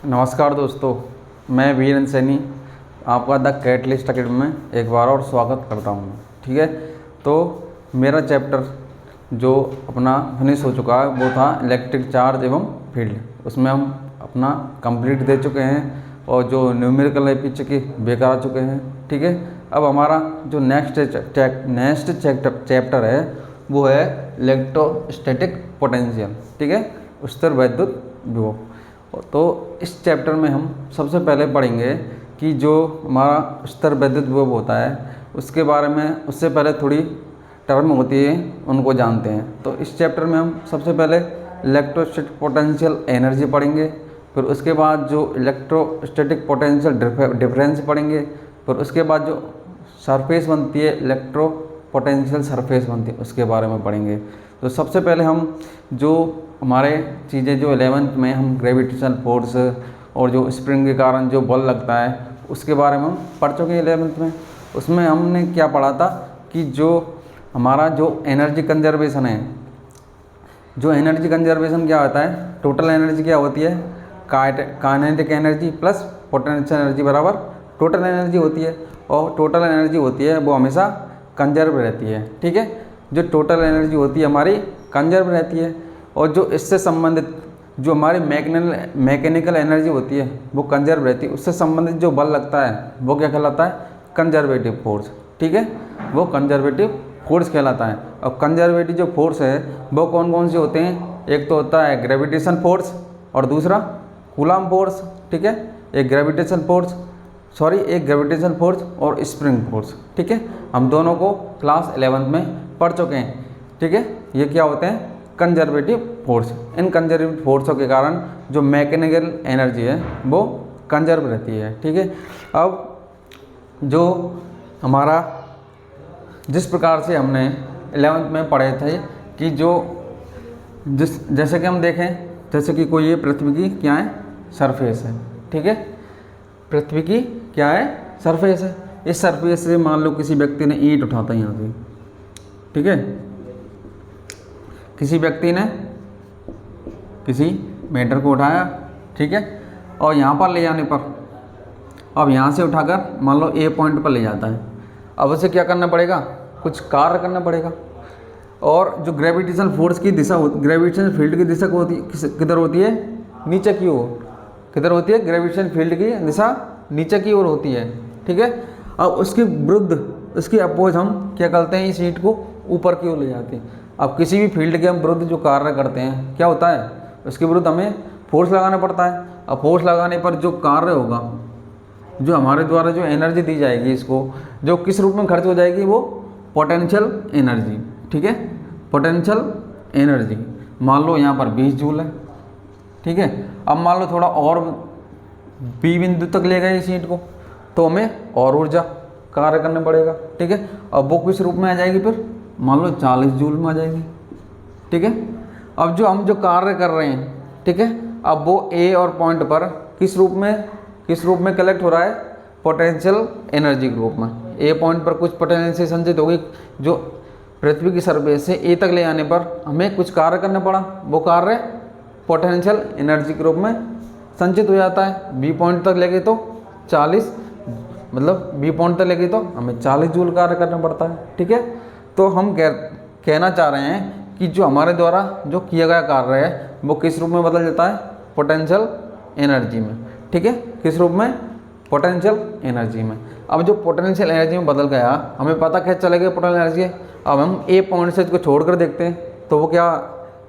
नमस्कार दोस्तों, मैं वीरेंद्र सैनी आपका द कैटलिस्ट अकेडमी में एक बार और स्वागत करता हूँ। ठीक है, तो मेरा चैप्टर जो अपना फिनिश हो चुका है वो था इलेक्ट्रिक चार्ज एवं फील्ड। उसमें हम अपना कंप्लीट दे चुके हैं और जो न्यूमेरिकल है पीछे की बेकार आ चुके हैं। ठीक है, अब हमारा जो नेक्स्ट चैप्टर है वो है इलेक्ट्रोस्टैटिक पोटेंशियल। ठीक है, स्थिर वैद्युत विभव। तो इस चैप्टर में हम सबसे पहले पढ़ेंगे कि जो हमारा स्थिर वैद्युत विभव होता है उसके बारे में, उससे पहले थोड़ी टर्म होती है उनको जानते हैं। तो इस चैप्टर में हम सबसे पहले इलेक्ट्रोस्टैटिक पोटेंशियल एनर्जी पढ़ेंगे, फिर उसके बाद जो इलेक्ट्रोस्टैटिक पोटेंशियल डिफरेंस पढ़ेंगे, फिर उसके बाद जो सरफेस बनती है इलेक्ट्रो पोटेंशियल सरफेस बनती है उसके बारे में पढ़ेंगे। तो सबसे पहले हम जो हमारे चीज़ें जो 11th में हम ग्रेविटेशनल फोर्स और जो स्प्रिंग के कारण जो बल लगता है उसके बारे में हम पढ़ चुके हैं 11th में। उसमें हमने क्या पढ़ा था कि जो हमारा जो एनर्जी कंजर्वेशन है, जो एनर्जी कंजर्वेशन क्या होता है, टोटल एनर्जी क्या होती है, kinetic energy plus potential energy बराबर टोटल एनर्जी होती है। और टोटल एनर्जी होती है वो हमेशा कंजर्व रहती है। ठीक है, जो टोटल एनर्जी होती है हमारी कंजर्व रहती है, और जो इससे संबंधित जो हमारी मैकेनिकल एनर्जी होती है वो कंजर्व रहती है। उससे संबंधित जो बल लगता है वो क्या कहलाता है, कंजर्वेटिव फोर्स। ठीक है, वो कंजर्वेटिव फोर्स कहलाता है। और कंजर्वेटिव जो फोर्स है वो कौन कौन से होते हैं, एक तो होता है ग्रेविटेशन फोर्स और दूसरा कूलम्ब फोर्स। ठीक है, एक ग्रेविटेशन फोर्स और स्प्रिंग फोर्स। ठीक है, हम दोनों को क्लास 11th में पढ़ चुके हैं। ठीक है, ये क्या होते हैं, कंजर्वेटिव फोर्स। इन कंजर्वेटिव फोर्सों के कारण जो मैकेनिकल एनर्जी है वो कंजर्व रहती है। ठीक है, अब जो हमारा जिस प्रकार से हमने 11th में पढ़े थे कि जैसे कि हम देखें, जैसे कि कोई ये पृथ्वी की क्या है, सरफेस है। ठीक है, पृथ्वी की क्या है, सरफेस है। इस सरफेस से मान लो किसी व्यक्ति ने ईंट उठाता है यहाँ से। ठीक है, किसी व्यक्ति ने किसी मेटर को उठाया। ठीक है, और यहाँ पर ले जाने पर अब यहाँ से उठाकर मान लो ए पॉइंट पर ले जाता है। अब उसे क्या करना पड़ेगा, कुछ कार्य करना पड़ेगा। और जो ग्रेविटेशनल फोर्स की दिशा, ग्रेविटेशनल फील्ड की दिशा किधर होती है, नीचे की ओर। किधर होती है, ग्रेविटेशनल फील्ड की दिशा नीचे की ओर होती है। ठीक है, अब उसके विरुद्ध, उसकी अपोज हम क्या करते हैं, इस ईंट को ऊपर की ओर ले जाते हैं। अब किसी भी फील्ड के हम विरुद्ध जो कार्य करते हैं क्या होता है, उसके विरुद्ध हमें फोर्स लगाना पड़ता है। अब फोर्स लगाने पर जो कार्य होगा, जो हमारे द्वारा जो एनर्जी दी जाएगी, इसको जो किस रूप में खर्च हो जाएगी, वो पोटेंशियल एनर्जी। ठीक है, पोटेंशियल एनर्जी मान लो यहाँ पर 20 जूल है। ठीक है, अब मान लो थोड़ा और बी बिंदु तक ले गए इस ईंट को, तो हमें और ऊर्जा कार्य करना पड़ेगा। ठीक है, अब वो किस रूप में आ जाएगी, फिर मान लो 40 जूल में आ जाएगी। ठीक है, अब जो हम जो कार्य कर रहे हैं, ठीक है, अब वो ए और पॉइंट पर किस रूप में कलेक्ट हो रहा है, पोटेंशियल एनर्जी के रूप में। ए पॉइंट पर कुछ पोटेंशियल संचित होगी, जो पृथ्वी की सरफेस से ए तक ले आने पर हमें कुछ कार्य करना पड़ा, वो कार्य पोटेंशियल एनर्जी के रूप में संचित हो जाता है। बी पॉइंट तक लेके तो 40, मतलब बी पॉइंट तक लेके तो हमें 40 जूल कार्य करना पड़ता है। ठीक है, तो हम कहना चाह रहे हैं कि जो हमारे द्वारा जो किया गया कार्य है वो किस रूप में बदल जाता है, पोटेंशियल एनर्जी में। ठीक है, किस रूप में, पोटेंशियल एनर्जी में। अब जो पोटेंशियल एनर्जी में बदल गया, हमें पता कैसे चलेगा पोटेंशियल एनर्जी। अब हम ए पॉइंट से इसको छोड़ कर देखते हैं, तो वो क्या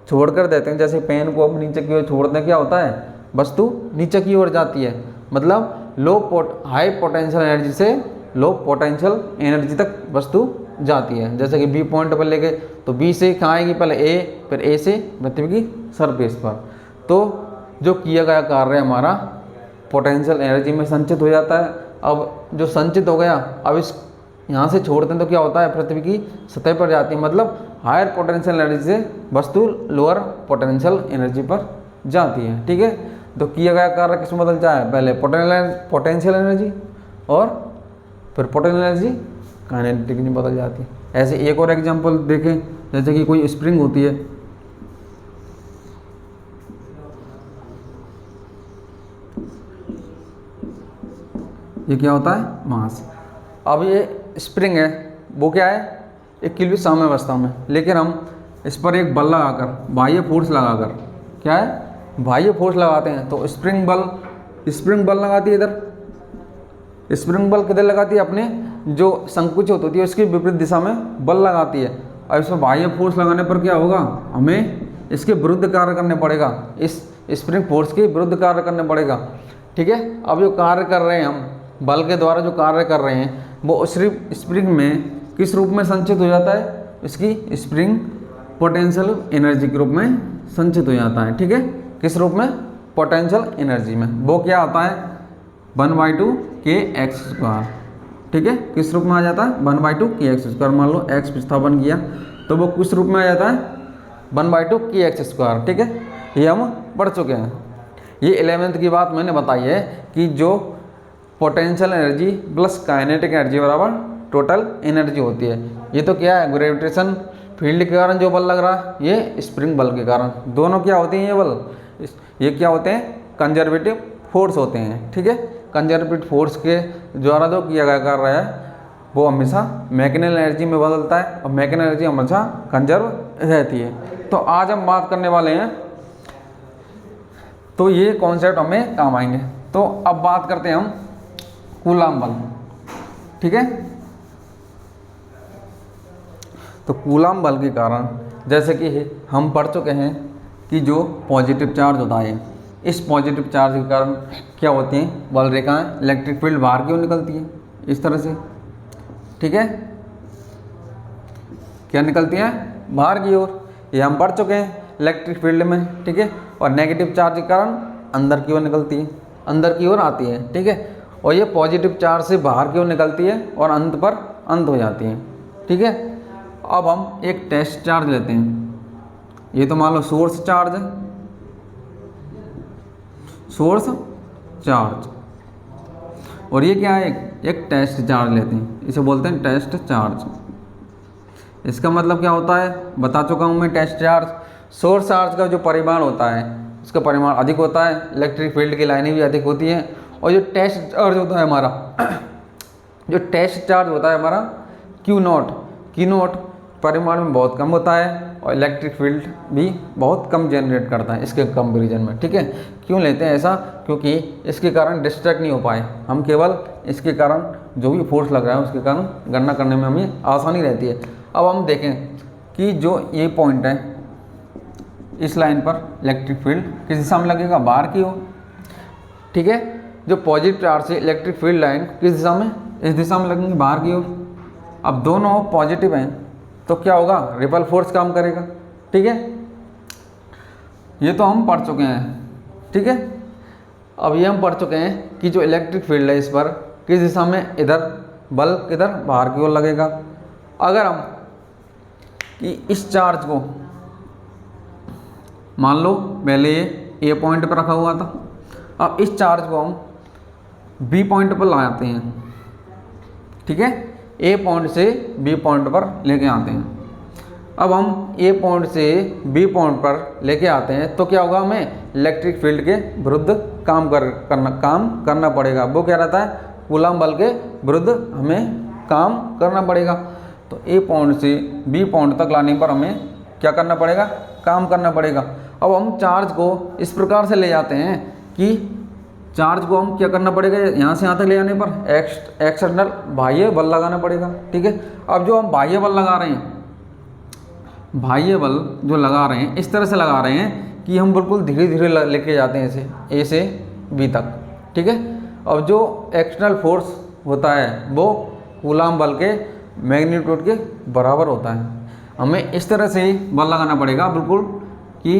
छोड़ कर देते हैं, जैसे पेन को अब नीचे की ओर छोड़ते हैं, क्या होता है, वस्तु नीचे की ओर जाती है। मतलब हाई पोटेंशियल एनर्जी से लो पोटेंशियल एनर्जी तक वस्तु जाती है। जैसे कि बी पॉइंट पर लेके, तो बी से कहाँ आएगी, पहले ए, फिर ए से पृथ्वी की सरफेस पर। तो जो किया गया कार्य हमारा पोटेंशियल एनर्जी में संचित हो जाता है। अब जो संचित हो गया, अब इस यहाँ से छोड़ते हैं तो क्या होता है, पृथ्वी की सतह पर जाती है। मतलब हायर पोटेंशियल एनर्जी से वस्तु लोअर पोटेंशियल एनर्जी पर जाती है। ठीक है, तो किया गया कार्य किस में बदल जाए, पहले पोटेंशियल एनर्जी और फिर पोटेंशियल एनर्जी काइनेटिक में बदल जाती है। ऐसे एक और एग्जांपल देखें, जैसे कि कोई स्प्रिंग होती है, ये क्या होता है, मास। अब ये स्प्रिंग है, वो क्या है, एक किलो साम्यावस्था में, लेकिन हम इस पर एक बल लगाकर, बाह्य फोर्स लगाकर, क्या है, बाह्य फोर्स लगाते हैं, तो स्प्रिंग बल लगाती है इधर, स्प्रिंग बल किधर लगाती है, अपने जो संकुचित होती है उसकी विपरीत दिशा में बल लगाती है। अब इसमें बाह्य फोर्स लगाने पर क्या होगा, हमें इसके विरुद्ध कार्य करने पड़ेगा, इस स्प्रिंग फोर्स के विरुद्ध कार्य करने पड़ेगा, ठीक है। अब जो कार्य कर रहे हैं हम, बल के द्वारा जो कार्य कर रहे हैं, वो सिर्फ स्प्रिंग में किस रूप में संचित हो जाता है, इसकी स्प्रिंग पोटेंशियल एनर्जी के रूप में संचित हो जाता है, ठीक है। किस रूप में, पोटेंशियल एनर्जी में। वो क्या आता है, 1/2 kx², ठीक है। किस रूप में आ जाता है, 1/2 kx²। मान लो x विस्थापन किया तो वो किस रूप में आ जाता है, 1/2 kx², ठीक है। ये हम पढ़ चुके हैं। ये 11th की बात मैंने बताई है कि जो potential energy plus kinetic energy बराबर टोटल एनर्जी होती है। ये तो क्या है, ग्रेविटेशन फील्ड के कारण जो बल लग रहा है, ये स्प्रिंग बल के कारण, दोनों क्या होते हैं, ये बल, ये क्या होते हैं, कंजर्वेटिव फोर्स होते हैं, ठीक है। कंजर्वेटिव फोर्स के द्वारा जो किया गया कर रहा है वो हमेशा मैकेनिकल एनर्जी में बदलता है, और मैकेनिकल एनर्जी हमेशा कंजर्व रहती है। तो आज हम बात करने वाले हैं, तो ये कॉन्सेप्ट हमें काम आएंगे। तो अब बात करते हैं हम कूलाम बल, ठीक है। तो कूलाम बल के कारण, जैसे कि हम पढ़ चुके हैं कि जो पॉजिटिव चार्ज होता है, इस पॉजिटिव चार्ज के कारण क्या होती हैं, बल रेखाएं, इलेक्ट्रिक फील्ड बाहर की ओर निकलती है, इस तरह से, ठीक है। क्या निकलती हैं, बाहर की ओर, ये हम पढ़ चुके हैं इलेक्ट्रिक फील्ड में, ठीक है। और नेगेटिव चार्ज के कारण अंदर की ओर निकलती है, अंदर की ओर आती है, ठीक है। और ये पॉजिटिव चार्ज से बाहर की ओर निकलती है और अंत पर अंत हो जाती है, ठीक है। अब हम एक टेस्ट चार्ज लेते हैं, ये तो मान लो सोर्स चार्ज है, सोर्स चार्ज, और ये क्या है, एक टेस्ट चार्ज लेते हैं, इसे बोलते हैं टेस्ट चार्ज। इसका मतलब क्या होता है, बता चुका हूँ मैं। टेस्ट चार्ज, सोर्स चार्ज का जो परिमाण होता है उसका परिमाण अधिक होता है, इलेक्ट्रिक फील्ड की लाइनें भी अधिक होती हैं। और जो टेस्ट चार्ज होता है हमारा जो टेस्ट चार्ज होता है हमारा Q0 परिमाण में बहुत कम होता है, और इलेक्ट्रिक फील्ड भी बहुत कम जनरेट करता है इसके कंपेरिजन में, ठीक है। क्यों लेते हैं ऐसा, क्योंकि इसके कारण डिस्ट्रैक्ट नहीं हो पाए हम, केवल इसके कारण जो भी फोर्स लग रहा है उसके कारण गणना करने में हमें आसानी रहती है। अब हम देखें कि जो ये पॉइंट है, इस लाइन पर इलेक्ट्रिक फील्ड किस दिशा में लगेगा, बाहर की ओर, ठीक है। जो पॉजिटिव चार्ज से इलेक्ट्रिक फील्ड लाइन किस दिशा में, इस दिशा में लगेंगे, बाहर की ओर। अब दोनों पॉजिटिव हैं तो क्या होगा, रिपल फोर्स काम करेगा, ठीक है। ये तो हम पढ़ चुके हैं, ठीक है। अब ये हम पढ़ चुके हैं कि जो इलेक्ट्रिक फील्ड है इस पर किस दिशा में, इधर बल किधर, बाहर की ओर लगेगा। अगर हम कि इस चार्ज को मान लो पहले ये ए पॉइंट पर रखा हुआ था, अब इस चार्ज को हम बी पॉइंट पर लाते हैं, ठीक है। ए पॉइंट से बी पॉइंट पर लेके आते हैं। अब हम ए पॉइंट से बी पॉइंट पर लेके आते हैं तो क्या होगा, हमें इलेक्ट्रिक फील्ड के विरुद्ध काम करना पड़ेगा। वो क्या रहता है, कूलाम बल के विरुद्ध हमें काम करना पड़ेगा। तो ए पॉइंट से बी पॉइंट तक लाने पर हमें क्या करना पड़ेगा, काम करना पड़ेगा। अब हम चार्ज को इस प्रकार से ले जाते हैं कि चार्ज को हम क्या करना पड़ेगा, यहाँ से यहाँ तक ले जाने पर एक्सटर्नल बाह्य बल लगाना पड़ेगा, ठीक है। अब जो हम बाह्य बल लगा रहे हैं, बाह्य बल जो लगा रहे हैं इस तरह से लगा रहे हैं कि हम बिल्कुल धीरे धीरे लेके जाते हैं इसे ए से बी तक, ठीक है। अब जो एक्सटर्नल फोर्स होता है वो कूलाम बल के मैग्नीट्यूड के बराबर होता है। हमें इस तरह से बल लगाना पड़ेगा बिल्कुल कि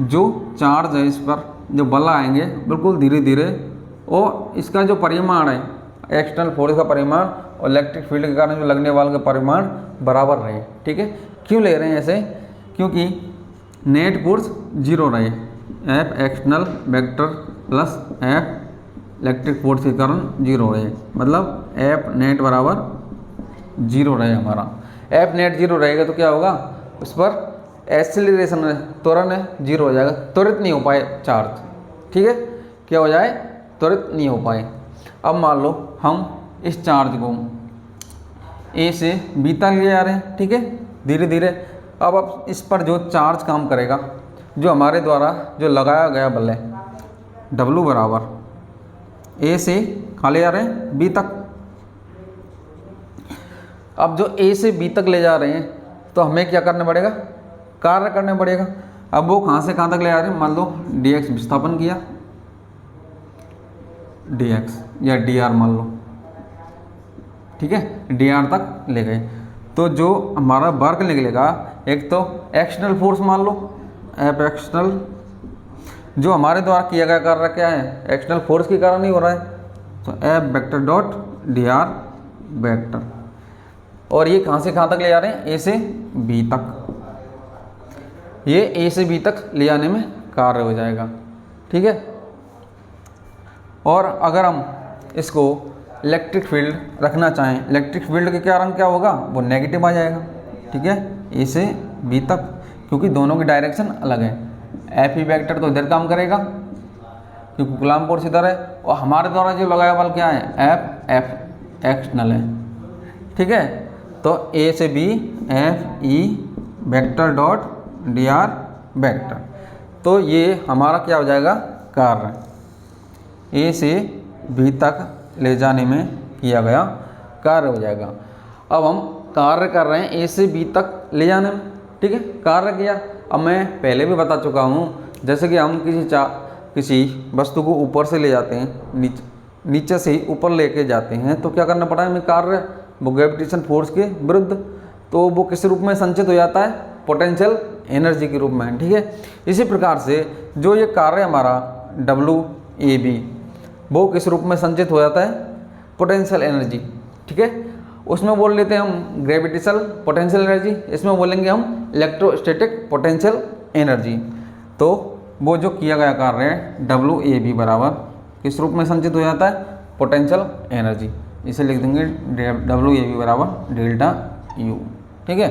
जो चार्ज है इस पर जो बल आएंगे बिल्कुल धीरे धीरे, और इसका जो परिमाण है एक्सटर्नल फोर्स का परिमाण और इलेक्ट्रिक फील्ड के कारण जो लगने वाले का परिमाण बराबर रहे, ठीक है। क्यों ले रहे हैं ऐसे, क्योंकि नेट फोर्स जीरो रहे, F external vector plus F electric force के कारण जीरो रहे, मतलब एफ नेट बराबर जीरो रहे हमारा। एफ नेट जीरो रहेगा तो क्या होगा, उस पर एक्सेलरेशन है, त्वरण है, जीरो हो जाएगा, त्वरित नहीं हो पाए चार्ज, ठीक है। क्या हो जाए, त्वरित नहीं हो पाए। अब मान लो हम इस चार्ज को ए से बी तक ले जा रहे हैं, ठीक है, धीरे धीरे। अब इस पर जो चार्ज काम करेगा, जो हमारे द्वारा जो लगाया गया बल है, W बराबर ए से कहाँ ले जा रहे हैं, बी तक। अब जो ए से बी तक ले जा रहे हैं तो हमें क्या करना पड़ेगा, कार्य करना पड़ेगा। अब वो कहाँ से कहाँ तक ले जा रहे हैं, मान लो dx विस्थापन किया, dx या dr मान लो, ठीक है, dr तक ले गए, तो जो हमारा वर्क निकलेगा, एक तो एक्सटर्नल फोर्स मान लो एफ एक्सटर्नल, जो हमारे द्वारा किया गया कार्य क्या है, एक्सटर्नल फोर्स के कारण ही हो रहा है, तो F vector dot dr vector. और ये कहाँ से कहाँ तक ले जा रहे हैं, ए से बी तक। ये ए से बी तक ले जाने में कार्य हो जाएगा, ठीक है। और अगर हम इसको इलेक्ट्रिक फील्ड रखना चाहें, इलेक्ट्रिक फील्ड के कारण क्या होगा, वो नेगेटिव आ जाएगा, ठीक है, ए से बी तक, क्योंकि दोनों की डायरेक्शन अलग है। एफ ई वेक्टर तो इधर काम करेगा क्योंकि कूलॉम फोर्स इधर है, और हमारे द्वारा जो लगाया बल क्या है, एफ एक्सटर्नल है, ठीक है। तो ए से B F E vector dot D R vector, तो ये हमारा क्या हो जाएगा, कार्य ए से बी तक ले जाने में किया गया कार्य हो जाएगा। अब हम कार्य कर रहे हैं ए से बी तक ले जाने में, ठीक है, कार्य किया। अब मैं पहले भी बता चुका हूँ, जैसे कि हम किसी वस्तु को ऊपर से ले जाते हैं, नीचे से ही ऊपर लेके जाते हैं, तो क्या करना पड़ा है हमें, कार्य वो ग्रेविटेशन फोर्स के विरुद्ध, तो वो किस रूप में संचित हो जाता है, पोटेंशियल एनर्जी के रूप में, ठीक है। इसी प्रकार से जो ये कार्य हमारा WAB वो किस रूप में संचित हो जाता है, पोटेंशियल एनर्जी, ठीक है। उसमें बोल लेते हैं हम ग्रेविटेशनल पोटेंशियल एनर्जी, इसमें बोलेंगे हम इलेक्ट्रोस्टैटिक पोटेंशियल एनर्जी। तो वो जो किया गया कार्य है WAB बराबर किस रूप में संचित हो जाता है, पोटेंशियल एनर्जी, इसे लिख देंगे WAB बराबर डेल्टा U, ठीक है।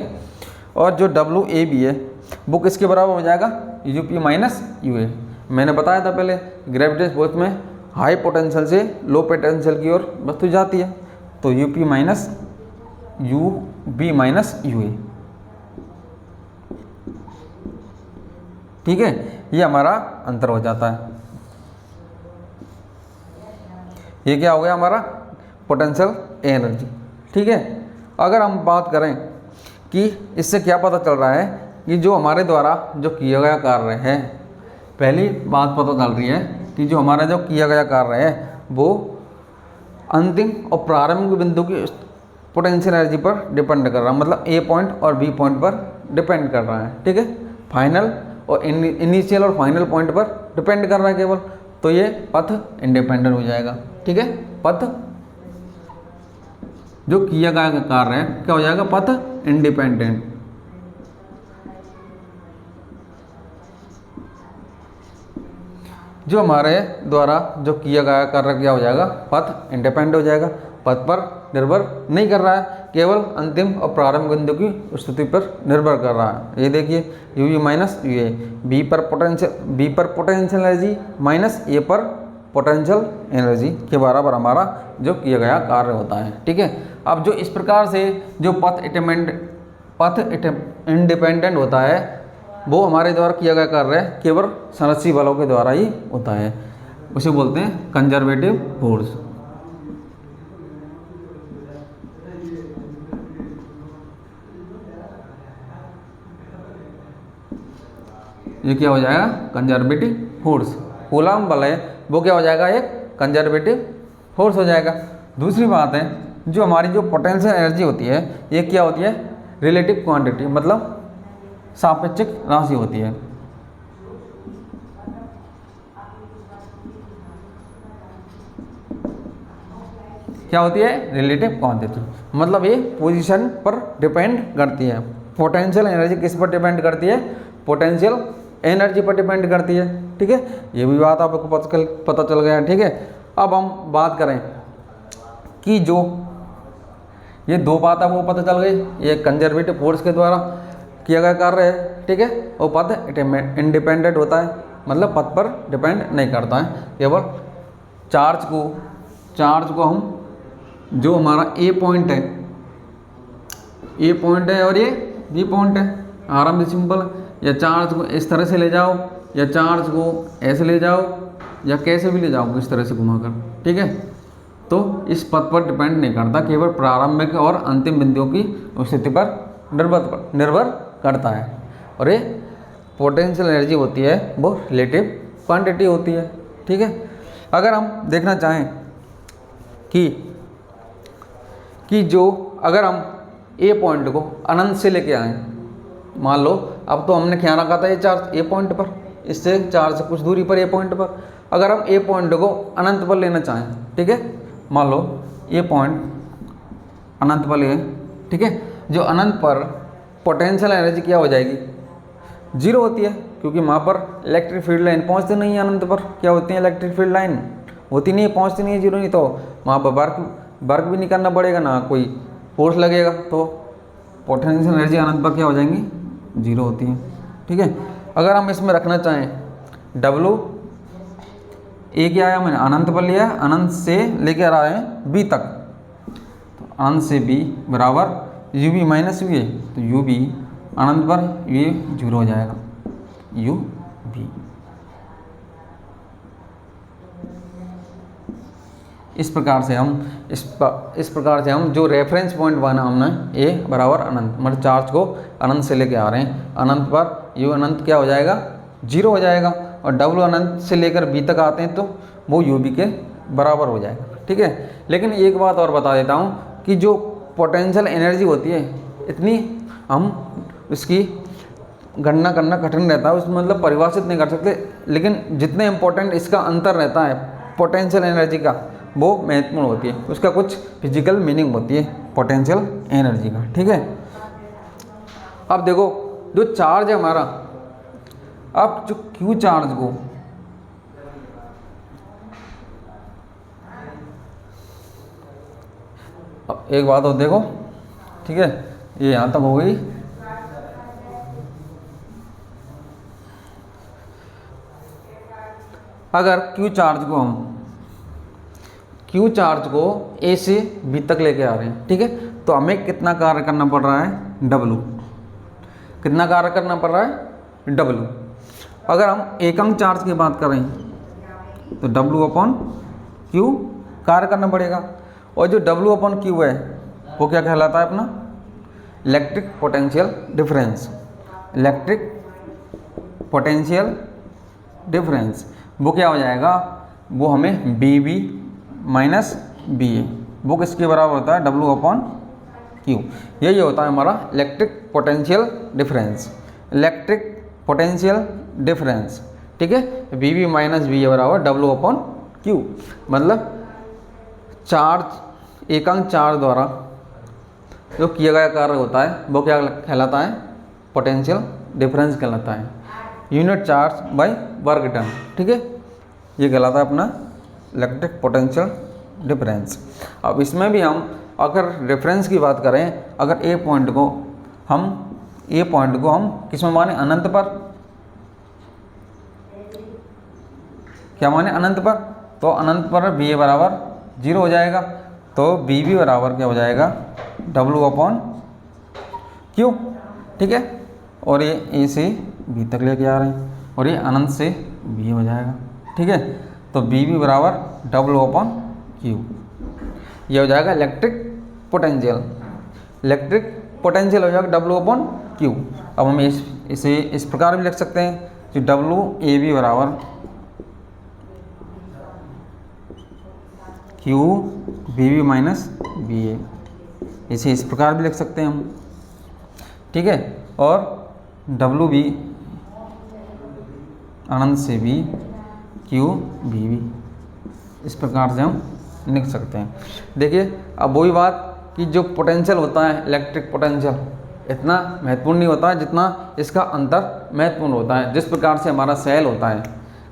और जो WAB है वो किसके बराबर हो जाएगा, UP माइनस UA। मैंने बताया था पहले, ग्रेविटेशन फोर्स में हाई पोटेंशियल से लो पोटेंशियल की ओर वस्तु जाती है, तो UP minus UB minus UA, ठीक है, ये हमारा अंतर हो जाता है। ये क्या हो गया हमारा, पोटेंशियल एनर्जी, ठीक है। अगर हम बात करें कि इससे क्या पता चल रहा है कि जो हमारे द्वारा जो किया गया कार्य है, पहली बात पता चल रही है कि जो हमारा जो किया गया कार्य है वो अंतिम और प्रारंभिक बिंदु की पोटेंशियल एनर्जी पर डिपेंड कर रहा है, मतलब ए पॉइंट और बी पॉइंट पर डिपेंड कर रहा है, ठीक है। फाइनल और इनिशियल और फाइनल पॉइंट पर डिपेंड कर रहा है केवल, तो ये पथ इंडिपेंडेंट हो जाएगा, ठीक है। पथ जो किया गया कार्य है क्या हो जाएगा, पथ इंडिपेंडेंट। जो हमारे द्वारा जो किया गया कार्य क्या हो जाएगा, पथ इंडिपेंडेंट हो जाएगा, पथ पर निर्भर नहीं कर रहा है, केवल अंतिम और प्रारंभिक बिंदु की स्थिति पर निर्भर कर रहा है। ये देखिए UU माइनस UA, B पर पोटेंशियल एनर्जी माइनस A पर पोटेंशियल एनर्जी के बराबर हमारा जो किया गया कार्य होता है, ठीक है। अब जो इस प्रकार से जो पथ इंडिपेंडेंट होता है वो हमारे द्वारा किया गया कार्य केवल संरक्षी बलों के द्वारा ही होता है, उसे बोलते हैं कंजर्वेटिव फोर्स। ये क्या हो जाएगा, कंजर्वेटिव फोर्स। कूलॉम बल है वो क्या हो जाएगा, एक कंजर्वेटिव फोर्स हो जाएगा। दूसरी बात है, जो हमारी जो पोटेंशियल एनर्जी होती है ये क्या होती है, रिलेटिव क्वांटिटी, मतलब सापेक्षिक राशि होती है। क्या होती है, रिलेटिव क्वांटिटी, मतलब ये पोजीशन पर डिपेंड करती है। पोटेंशियल एनर्जी किस पर डिपेंड करती है, पोटेंशियल एनर्जी पर डिपेंड करती है, ठीक है। ये भी बात आपको पता चल गया, ठीक है। अब हम बात करें कि जो ये दो बात आपको पता चल गई, ये कंजर्वेटिव फोर्स के द्वारा किया गया कार्य है, ठीक है, और पथ इंडिपेंडेंट होता है, मतलब पथ पर डिपेंड नहीं करता है, केवल चार्ज को हम जो हमारा ए पॉइंट है और ये बी पॉइंट है, आराम से सिंपल है। या चार्ज को इस तरह से ले जाओ, या चार्ज को ऐसे ले जाओ, या कैसे भी ले जाओ इस तरह से घुमाकर, ठीक है। तो इस पथ पर डिपेंड नहीं करता, केवल प्रारंभिक और अंतिम बिंदुओं की स्थिति पर निर्भर करता है। और ये पोटेंशियल एनर्जी होती है वो रिलेटिव क्वांटिटी होती है, ठीक है। अगर हम देखना चाहें कि जो अगर हम ए पॉइंट को अनंत से लेके आए, मान लो अब तो हमने क्या रखा था ये चार्ज ए पॉइंट पर, इससे चार्ज कुछ दूरी पर ए पॉइंट पर, अगर हम ए पॉइंट को अनंत पर लेना चाहें, ठीक है, मान लो ए पॉइंट अनंत पर ले, ठीक है, जो अनंत पर पोटेंशियल एनर्जी क्या हो जाएगी, जीरो होती है, क्योंकि वहाँ पर इलेक्ट्रिक फील्ड लाइन पहुँचती नहीं है। अनंत पर क्या होती है, इलेक्ट्रिक फील्ड लाइन होती नहीं है, पहुँचती नहीं है, जीरो नहीं, तो वहाँ पर वर्क भी नहीं करना पड़ेगा, ना कोई फोर्स लगेगा, तो पोटेंशियल एनर्जी अनंत पर क्या हो जाएंगी, जीरो होती है, ठीक है। अगर हम इसमें रखना चाहें डब्लू ए क्या आया, मैंने अनंत पर लिया, अनंत से लेकर आ रहे हैं बी तक, तो अनंत से बी बराबर you B minus U A, तो यू बी अनंत पर ये जीरो हो जाएगा, यू बी। इस प्रकार से हम जो रेफरेंस पॉइंट बना हमने ए बराबर अनंत, मतलब चार्ज को अनंत से लेके आ रहे हैं, अनंत पर यू अनंत क्या हो जाएगा, जीरो हो जाएगा, और डब्लू अनंत से लेकर बी तक आते हैं तो वो यू बी के बराबर हो जाएगा, ठीक है। लेकिन एक बात और बता देता हूँ कि जो पोटेंशियल एनर्जी होती है इतनी हम इसकी गणना करना कठिन रहता है, उसमें मतलब परिभाषित नहीं कर सकते, लेकिन जितने इम्पोर्टेंट इसका अंतर रहता है पोटेंशियल एनर्जी का वो महत्वपूर्ण होती है, उसका कुछ फिजिकल मीनिंग होती है पोटेंशियल एनर्जी का, ठीक है। अब देखो जो चार्ज है हमारा, अब जो क्यू चार्ज को अब एक बात और देखो, ठीक है, ये यहाँ तक हो गई। अगर क्यू चार्ज को ए से बी तक लेके आ रहे हैं, ठीक है, तो हमें कितना कार्य करना पड़ रहा है, डब्लू, कितना कार्य करना पड़ रहा है, डब्लू। अगर हम एकंक चार्ज की बात करें तो डब्लू अपॉन क्यू कार्य करना पड़ेगा, और जो डब्लू अपॉन क्यू है वो क्या कहलाता है, अपना electric potential difference. Electric potential difference वो क्या हो जाएगा, वो हमें बी बी माइनस बी ए, वो किसके बराबर होता है, डब्लू अपॉन क्यू। यही होता है हमारा electric potential difference, electric potential difference, ठीक है। बी बी माइनस बी ए बराबर डब्लू अपॉन क्यू, मतलब चार्ज एकांक चार्ज द्वारा जो किया गया कार्य होता है वो क्या कहलाता है, पोटेंशियल डिफरेंस कहलाता है, unit charge by work done, ठीक है, ये कहलाता है अपना इलेक्ट्रिक पोटेंशियल डिफरेंस। अब इसमें भी हम अगर रेफरेंस की बात करें, अगर ए पॉइंट को हम किसमें माने, अनंत पर, क्या माने, अनंत पर, तो अनंत पर बी ए बराबर जीरो हो जाएगा, तो बी बी बराबर क्या हो जाएगा, डब्लू अपॉन क्यू, ठीक है। और ये ए से बी तक लेके आ रहे हैं, और ये अनंत से बी हो जाएगा, ठीक है, तो बी बी बराबर डब्लू अपॉन क्यू, ये हो जाएगा इलेक्ट्रिक पोटेंशियल हो जाएगा डब्लू अपॉन क्यू। अब हम इसे इस प्रकार भी लिख सकते हैं कि डब्लू ए बी बराबर Q B B minus B A, इसे इस प्रकार भी लिख सकते हैं हम, ठीक है। और डब्लू बी अनंत से बी, क्यू बी बी, इस प्रकार से हम लिख सकते हैं। देखिए अब वही बात कि जो पोटेंशियल होता है, इलेक्ट्रिक पोटेंशियल इतना महत्वपूर्ण नहीं होता है जितना इसका अंतर महत्वपूर्ण होता है। जिस प्रकार से हमारा सेल होता है,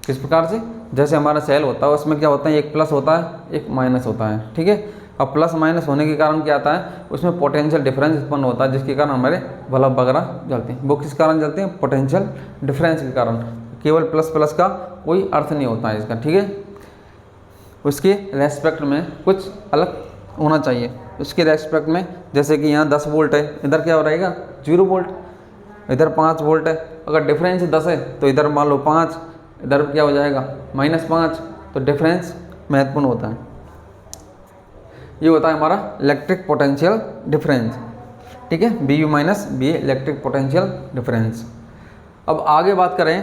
किस प्रकार से, जैसे हमारा सेल होता है उसमें क्या होता है, एक प्लस होता है एक माइनस होता है, ठीक है। अब प्लस माइनस होने के कारण क्या आता है, उसमें पोटेंशियल डिफरेंस उत्पन्न होता है, जिसके कारण हमारे बल्ब वगैरह जलते हैं। वो किस कारण जलते हैं, पोटेंशियल डिफरेंस के कारण। केवल प्लस प्लस का कोई अर्थ नहीं होता है इसका, ठीक है। उसके रेस्पेक्ट में कुछ अलग होना चाहिए उसके रेस्पेक्ट में। जैसे कि यहाँ 10 वोल्ट है, इधर क्या हो रहेगा 0 वोल्ट, इधर 5 वोल्ट है। अगर डिफरेंस 10 है तो इधर मान लो 5, इधर क्या हो जाएगा -5, तो डिफरेंस महत्वपूर्ण होता है। ये होता है हमारा इलेक्ट्रिक पोटेंशियल डिफरेंस, ठीक है, BU minus BA electric potential difference. अब आगे बात करें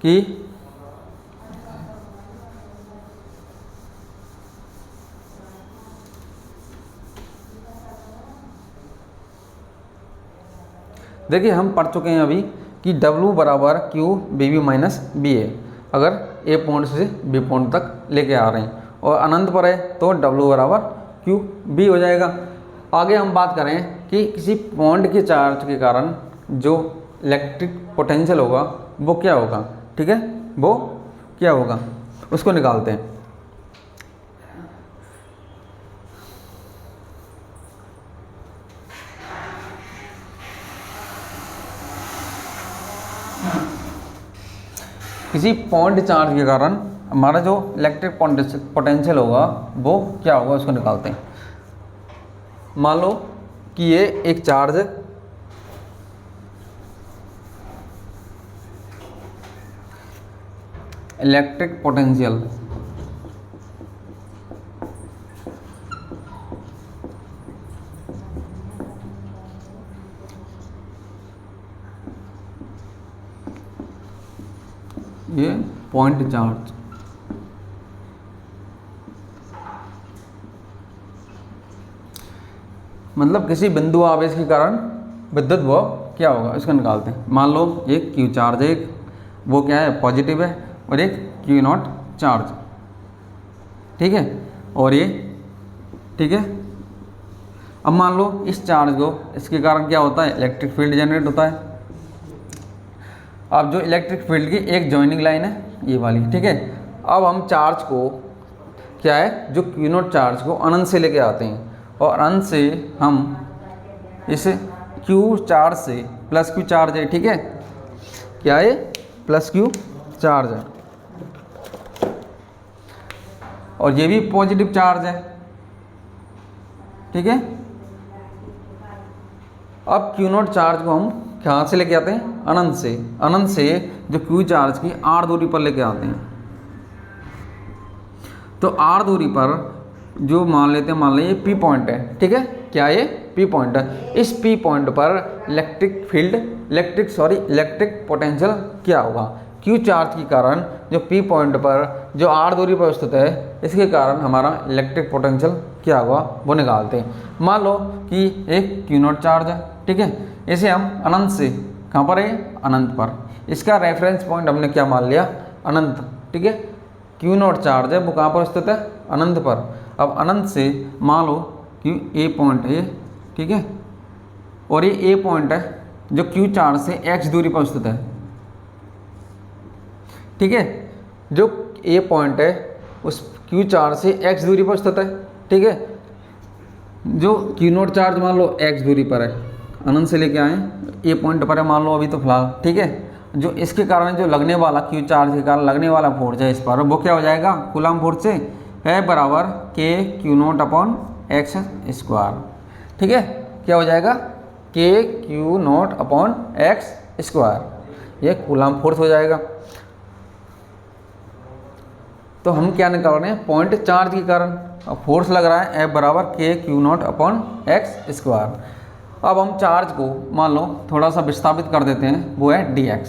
कि देखिए हम पढ़ चुके हैं अभी कि W बराबर Q BB माइनस BA, अगर A पॉइंट से B पॉइंट तक लेके आ रहे हैं और अनंत पर है तो W बराबर Q B हो जाएगा। आगे हम बात करें कि किसी पॉइंट के चार्ज के कारण जो इलेक्ट्रिक पोटेंशियल होगा वो क्या होगा, ठीक है, वो क्या होगा उसको निकालते हैं। किसी पॉइंट चार्ज के कारण हमारा जो इलेक्ट्रिक पोटेंशियल होगा वो क्या होगा उसको निकालते हैं। मान लो कि ये एक चार्ज है, इलेक्ट्रिक पोटेंशियल ये पॉइंट चार्ज, मतलब किसी बिंदु आवेश के कारण विद्युत विभव क्या होगा इसको निकालते हैं। मान लो एक Q चार्ज है, वो क्या है पॉजिटिव है, और एक Q0 चार्ज, ठीक है, और ये ठीक है। अब मान लो इस चार्ज को, इसके कारण क्या होता है इलेक्ट्रिक फील्ड जनरेट होता है। अब जो इलेक्ट्रिक फील्ड की एक जॉइनिंग लाइन है ये वाली, ठीक है। अब हम चार्ज को क्या है जो Q0 चार्ज को अनंत से लेके आते हैं और अनंत से हम इस Q चार्ज से प्लस Q चार्ज है, ठीक है, क्या है प्लस Q चार्ज है और ये भी पॉजिटिव चार्ज है, ठीक है। अब Q0 चार्ज को हम कहाँ से लेके आते हैं अनंत से, अनंत से जो Q चार्ज की R दूरी पर लेके आते हैं। तो R दूरी पर जो मान लेते हैं, मान लीजिए P पॉइंट है, ठीक है, क्या ये P पॉइंट है। इस P पॉइंट पर इलेक्ट्रिक पोटेंशियल क्या होगा Q चार्ज के कारण जो P पॉइंट पर जो R दूरी पर स्थित है इसके कारण हमारा इलेक्ट्रिक पोटेंशियल क्या होगा वो निकालते हैं। मान लो कि एक Q0 चार्ज है, ठीक है, इसे हम अनंत से कहाँ पर है अनंत पर, इसका रेफरेंस पॉइंट हमने क्या मान लिया अनंत, ठीक है। Q0 चार्ज है वो कहाँ पर स्थित है अनंत पर। अब अनंत से मान लो कि A पॉइंट है, ठीक है, और ये A पॉइंट है जो Q चार्ज से x दूरी पर स्थित है, ठीक है। जो A पॉइंट है उस Q चार्ज से x दूरी पर स्थित है, ठीक है। जो Q0 चार्ज मान लो x दूरी पर है, अनंत से लेके आए A पॉइंट पर है मान लो अभी तो फिलहाल, ठीक है। जो इसके कारण जो लगने वाला Q चार्ज के कारण लगने वाला फोर्स है इस पर वो क्या हो जाएगा कूलम फोर्स से है बराबर K Q0 upon x square, ठीक है, क्या हो जाएगा K Q0 upon x square, ये कूलम फोर्स हो जाएगा। तो हम क्या निकाल रहे हैं पॉइंट चार्ज के कारण फोर्स लग रहा है F बराबर K Q0 upon x square. अब हम चार्ज को मान लो थोड़ा सा विस्थापित कर देते हैं, वो है dx।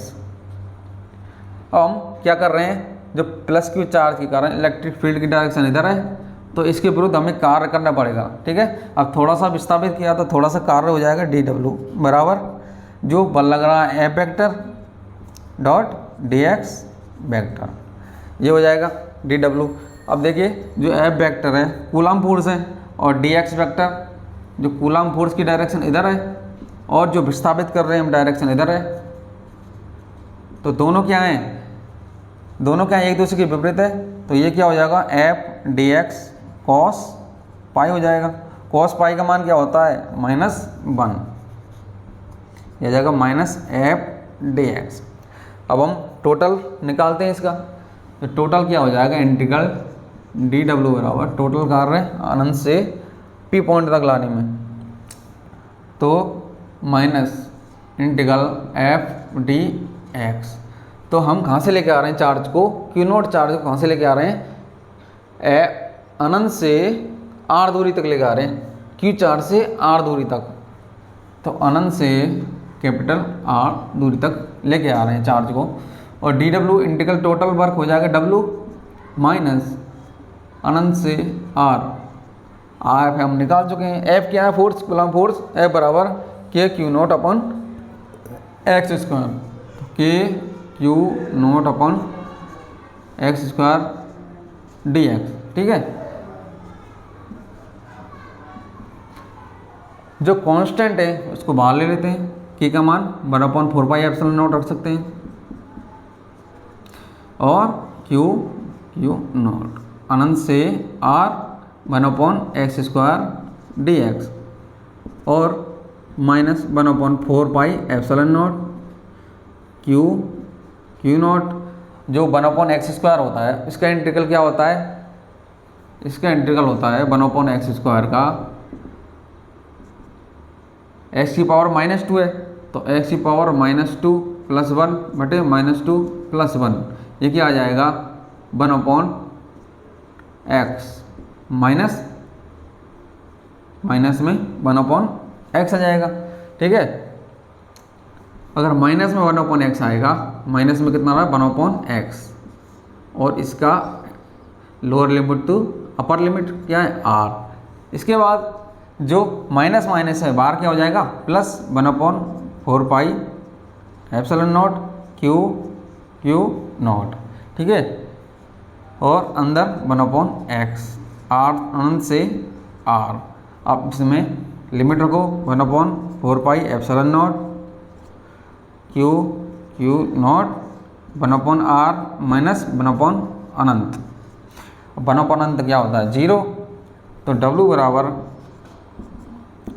अब हम क्या कर रहे हैं जो प्लस Q चार्ज के कारण इलेक्ट्रिक फील्ड की डायरेक्शन इधर है तो इसके विरुद्ध हमें कार्य करना पड़ेगा, ठीक है। अब थोड़ा सा विस्थापित किया तो थोड़ा सा कार्य हो जाएगा dw बराबर जो बल लग रहा है F vector dot dx vector, ये हो जाएगा dw। अब देखिए जो F वेक्टर है कूलम फोर्स है और dx वेक्टर जो कूलम फोर्स की डायरेक्शन इधर है और जो विस्थापित कर रहे हैं हम डायरेक्शन इधर है, तो दोनों क्या हैं दोनों क्या एक दूसरे के विपरीत है। तो ये क्या हो जाएगा F dx cos पाई हो जाएगा। cos पाई का मान क्या होता है -1, यह जाएगा -F dx। अब हम टोटल निकालते हैं इसका, तो टोटल क्या हो जाएगा इंटीग्रल डी डब्ल्यू बराबर टोटल कार्य अनंत से पी पॉइंट तक लाने में, तो minus integral F D x. तो हम कहाँ से लेके आ रहे हैं चार्ज को, क्यू नॉट चार्ज को कहाँ से लेके आ रहे हैं, अनंत से आर दूरी तक लेके आ रहे हैं, क्यू चार्ज से आर दूरी तक। तो अनंत से कैपिटल आर दूरी तक लेके आ रहे हैं चार्ज को। और D W integral total work हो जाएगा डब्ल्यू माइनस अनंत से आर। एफ हम निकाल चुके हैं, एफ क्या है, फोर्स, कूलम्ब फोर्स, एफ बराबर K Q naught upon X square, K Q naught upon X square D X. ठीक है, जो कांस्टेंट है उसको बाहर ले लेते हैं, की का मान 1/4πε0 रख सकते हैं, और क्यू नॉट अनंत से आर 1/x² dx और माइनस 1/4πε0 क्यू नॉट। जो 1/x² होता है इसका इंटीग्रल क्या होता है, इसका इंटीग्रल होता है 1/x² का x की पावर -2 है, तो x की पावर -2 + 1 बटे -2 + 1, ये क्या आ जाएगा 1/x माइनस में 1/x आ जाएगा। ठीक है, अगर माइनस में 1/x आएगा, माइनस में कितना रहा 1/x, और इसका lower limit to upper limit क्या है r। इसके बाद जो माइनस माइनस है बाहर क्या हो जाएगा प्लस 1/4πε0 क्यू नॉट। ठीक है, और अंदर 1/x, r अनंत से r। अब इसमें लिमिट रखो 1/4πε0 क्यू नॉट 1/r माइनस 1/अनंत। 1/अनंत क्या होता है 0, तो w बराबर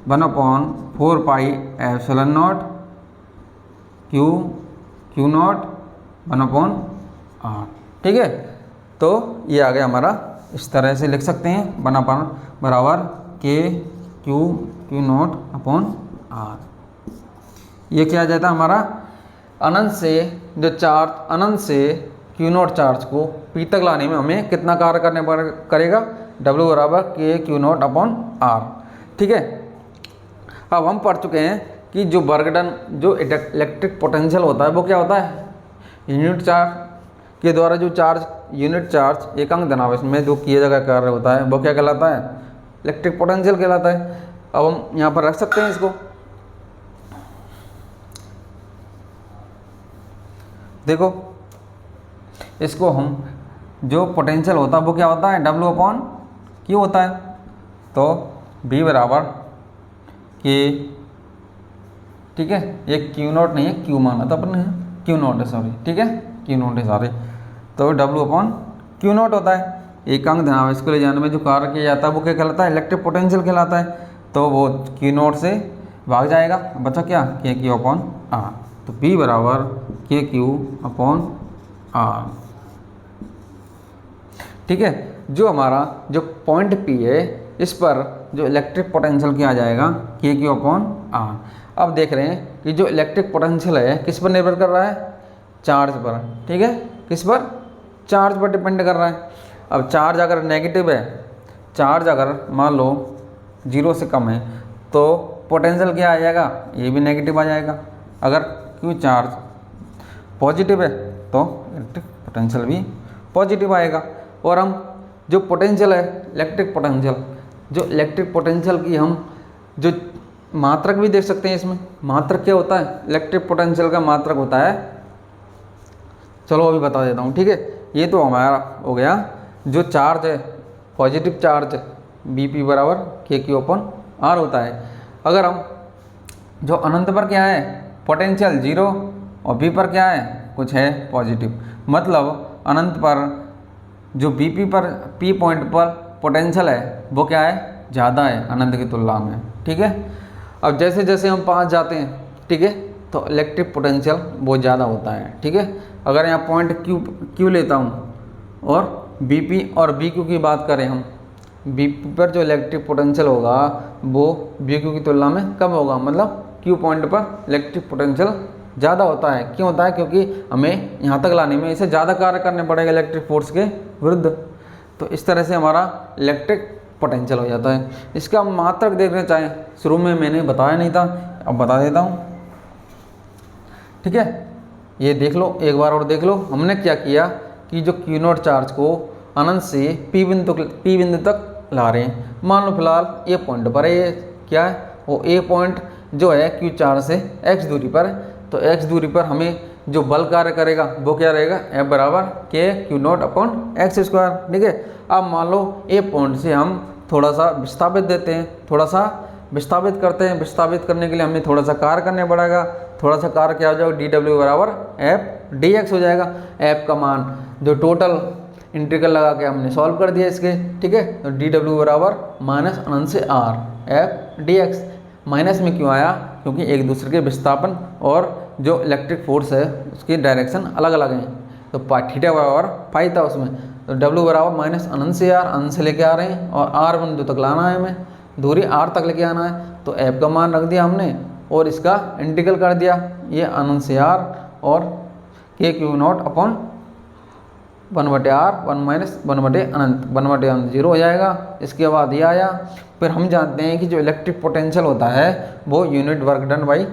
1/4πε0 क्यू नॉट 1/r। ठीक है, तो ये आ गया हमारा, इस तरह से लिख सकते हैं 1/, बराबर K Q naught upon are. ये क्या आ जाता है हमारा, अनंत से जो चार्ज, अनंत से क्यू नॉट चार्ज को पी तक लाने में हमें कितना कार्य करने करेगा, W बराबर K Q naught upon are. ठीक है, अब हम पढ़ चुके हैं कि जो वर्क डन, जो इलेक्ट्रिक पोटेंशियल होता है वो क्या होता है, यूनिट चार्ज के द्वारा जो चार्ज, यूनिट चार्ज एकांक धनावेश में जो किए जगह कार्य होता है वो क्या कहलाता है, इलेक्ट्रिक पोटेंशियल कहलाता है। अब हम यहाँ पर रख सकते हैं इसको, देखो इसको हम, जो पोटेंशियल होता है वो क्या होता है W/Q होता है, तो B बराबर के, ठीक है, ये क्यू नॉट नहीं है, क्यू माना था अपन ने, क्यू नॉट है सॉरी, ठीक है, क्यू नॉट है सॉरी, तो W/Q नॉट होता है। एकांक धनावेश को ले जाने में जो कार्य किया जाता है वो क्या कहलाता है, इलेक्ट्रिक पोटेंशियल कहलाता है, तो वो क्यू नॉट से भाग जाएगा, बचा क्या के क्यू अपॉन आर, तो B बराबर के क्यू अपॉन आर। ठीक है, जो हमारा जो पॉइंट P है इस पर जो इलेक्ट्रिक पोटेंशियल किया जाएगा के क्यू अपॉन आर। अब देख रहे हैं कि जो इलेक्ट्रिक पोटेंशियल है किस पर निर्भर कर रहा है, चार्ज पर। ठीक है, किस पर, चार्ज पर डिपेंड कर रहा है। अब चार्ज अगर नेगेटिव है, चार्ज अगर मान लो 0 से कम है तो पोटेंशियल क्या आ जाएगा, ये भी नेगेटिव आ जाएगा। अगर क्यों चार्ज पॉजिटिव है तो इलेक्ट्रिक पोटेंशियल भी पॉजिटिव आएगा। और हम जो पोटेंशियल है इलेक्ट्रिक पोटेंशियल, जो इलेक्ट्रिक पोटेंशियल की हम जो मात्रक भी देख सकते हैं, इसमें मात्रक क्या होता है, इलेक्ट्रिक पोटेंशियल का मात्रक होता है, चलो अभी बता देता हूँ। ठीक है, ये तो हमारा हो गया जो चार्ज है, पॉजिटिव चार्ज Bp बराबर के क्यू अपॉन आर होता है। अगर हम जो अनंत पर क्या है पोटेंशियल 0 और B पर क्या है कुछ है पॉजिटिव, मतलब अनंत पर जो Bp पर P पॉइंट पर पोटेंशियल है वो क्या है, ज़्यादा है अनंत की तुलना में। ठीक है, अब जैसे जैसे हम पास जाते हैं, ठीक है, तो इलेक्ट्रिक पोटेंशियल बहुत ज़्यादा होता है। ठीक है, अगर यहाँ पॉइंट Q लेता हूँ और बीपी और बीक्यू की बात करें हम, बीपी पर जो इलेक्ट्रिक पोटेंशियल होगा वो बीक्यू की तुलना में कम होगा, मतलब क्यू पॉइंट पर इलेक्ट्रिक पोटेंशियल ज़्यादा होता है। क्यों होता है? क्योंकि हमें यहाँ तक लाने में इसे ज़्यादा कार्य करने पड़ेगा इलेक्ट्रिक फोर्स के विरुद्ध। तो इस तरह से हमारा इलेक्ट्रिक पोटेंशियल हो जाता है। इसका मात्रक देखना चाहें, शुरू में मैंने बताया नहीं था, अब बता देता हूँ, ठीक है। ये देख लो, एक बार और देख लो। हमने क्या किया कि जो क्यू नॉट चार्ज को अनंत से पी बिंदु तक ला रहे हैं। मान लो फिलहाल ए पॉइंट पर है, ये क्या है, वो ए पॉइंट जो है क्यू चार्ज से एक्स दूरी पर है। तो एक्स दूरी पर हमें जो बल कार्य करेगा वो क्या रहेगा, एफ बराबर K Q naught upon x square, ठीक है। अब मान लो ए पॉइंट से हम थोड़ा सा विस्थापित देते हैं, थोड़ा सा विस्थापित करते हैं। विस्थापित करने के लिए हमें थोड़ा सा कार्य करने पड़ेगा। थोड़ा सा कार्य क्या हो जाएगा, डी डब्ल्यू बराबर एफ डी एक्स हो जाएगा। एफ का मान जो टोटल इंटीग्रल लगा के हमने सॉल्व कर दिया इसके, ठीक है। तो डी डब्ल्यू बराबर माइनस अनंत से R F D x. Minus में क्यों आया? क्योंकि एक दूसरे के विस्थापन और जो इलेक्ट्रिक फोर्स है उसकी डायरेक्शन अलग अलग हैं। तो थीटा बराबर फाइव था उसमें, तो डब्ल्यू बराबर माइनस अनंत से आर, अनंत से लेके आ रहे हैं और आर बिंदु तक लाना है हमें, दूरी आर तक लेके आना है। तो एफ का मान रख दिया हमने और इसका इंटीग्रल कर दिया, ये अनंत से आर और K Q naught upon 1/r 1 minus 1/अनंत 1/अनंत 0 हो जाएगा। इसके बाद ये आया। फिर हम जानते हैं कि जो इलेक्ट्रिक पोटेंशियल होता है वो unit work done by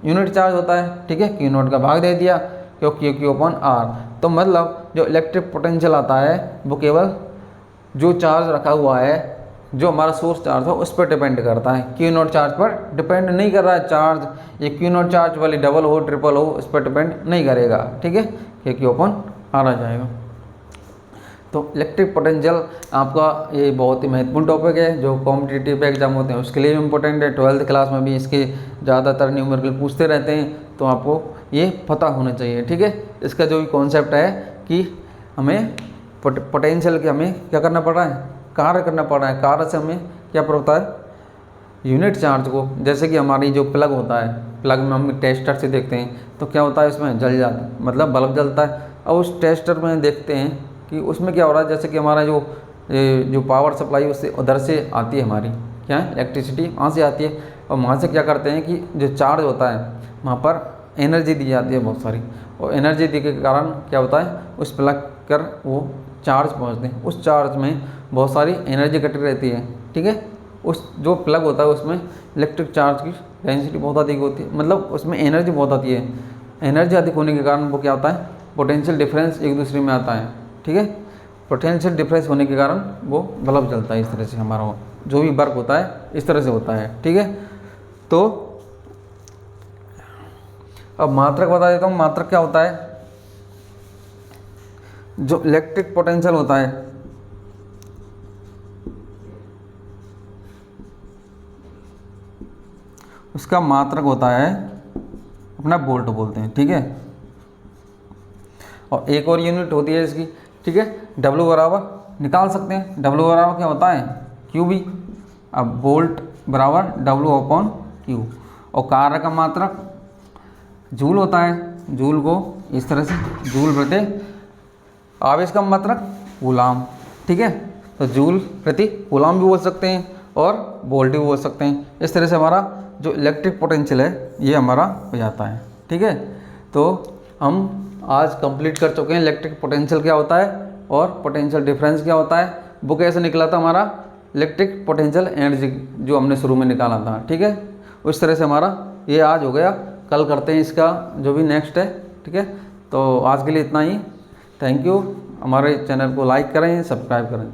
unit charge होता है, ठीक है। क्यू नॉट का भाग दे दिया क्योंकि क्यू अपॉन आर। तो मतलब जो इलेक्ट्रिक पोटेंशियल आता है वो केवल जो चार्ज रखा हुआ है, जो हमारा सोर्स चार्ज हो उस पर डिपेंड करता है, क्यू नॉट चार्ज पर डिपेंड नहीं कर रहा है। चार्ज ये क्यू नॉट चार्ज वाली डबल हो ट्रिपल हो उस पर डिपेंड नहीं करेगा, ठीक है। कि क्यू अपॉन आर आ जाएगा। तो इलेक्ट्रिक पोटेंशियल आपका ये बहुत ही महत्वपूर्ण टॉपिक है, जो कॉम्पिटिटिव एग्जाम होते हैं उसके लिए भी इम्पोर्टेंट है। 12th क्लास में भी इसके ज़्यादातर न्यूमेरिकल पूछते रहते हैं, तो आपको ये पता होना चाहिए, ठीक है। इसका जो भी कॉन्सेप्ट है कि हमें पोटेंशियल के हमें क्या करना पड़ रहा है, कार्य करना पड़ रहा है। कार्य से हमें क्या होता है, यूनिट चार्ज को, जैसे कि हमारी जो प्लग होता है, प्लग में हम टेस्टर से देखते हैं तो क्या होता है, इसमें जल जाता है, मतलब बल्ब जलता है। और उस टेस्टर में देखते हैं कि उसमें क्या हो रहा है, जैसे कि हमारा जो पावर सप्लाई उससे उधर से आती है, हमारी क्या है इलेक्ट्रिसिटी वहाँ से आती है। और वहाँ से क्या करते हैं कि जो चार्ज होता है वहाँ पर एनर्जी दी जाती है बहुत सारी, और एनर्जी दी के कारण क्या होता है, उस प्लग कर वो चार्ज पहुँचते हैं। उस चार्ज में बहुत सारी एनर्जी इकट्ठी रहती है, ठीक है। उस जो प्लग होता है उसमें इलेक्ट्रिक चार्ज की डेंसिटी बहुत अधिक होती है, मतलब उसमें एनर्जी बहुत आती है। एनर्जी अधिक होने के कारण वो क्या होता है, पोटेंशियल डिफरेंस एक दूसरे में आता है, ठीक है। पोटेंशियल डिफरेंस होने के कारण वो बल्ब जलता है। इस तरह से हमारा जो भी वर्क होता है इस तरह से होता है, ठीक है। तो अब मात्रक बता देता हूँ। मात्रक क्या होता है, जो इलेक्ट्रिक पोटेंशियल होता है उसका मात्रक होता है अपना वोल्ट बोलते हैं, ठीक है। और एक और यूनिट होती है इसकी, ठीक है। डब्ल्यू बराबर निकाल सकते हैं, डब्ल्यू बराबर क्या होता है, क्यू बी। अब वोल्ट बराबर डब्ल्यू अपॉन क्यू। और कार्य का मात्रक जूल होता है, जूल को इस तरह से जूल प्रति आवेश का मात्रक कूलाम, ठीक है। तो जूल प्रति कूलाम भी बोल सकते हैं और वोल्ट भी बोल सकते हैं। इस तरह से हमारा जो इलेक्ट्रिक पोटेंशियल है ये हमारा हो जाता है, ठीक है। तो हम आज कंप्लीट कर चुके हैं इलेक्ट्रिक पोटेंशियल क्या होता है और पोटेंशियल डिफरेंस क्या होता है। वो कैसे निकला था हमारा इलेक्ट्रिक पोटेंशियल एनर्जी जो हमने शुरू में निकाला था, ठीक है। उस तरह से हमारा ये आज हो गया। कल करते हैं इसका जो भी नेक्स्ट है, ठीक है। तो आज के लिए इतना ही। Thank you. हमारे चैनल को लाइक करें, सब्सक्राइब करें।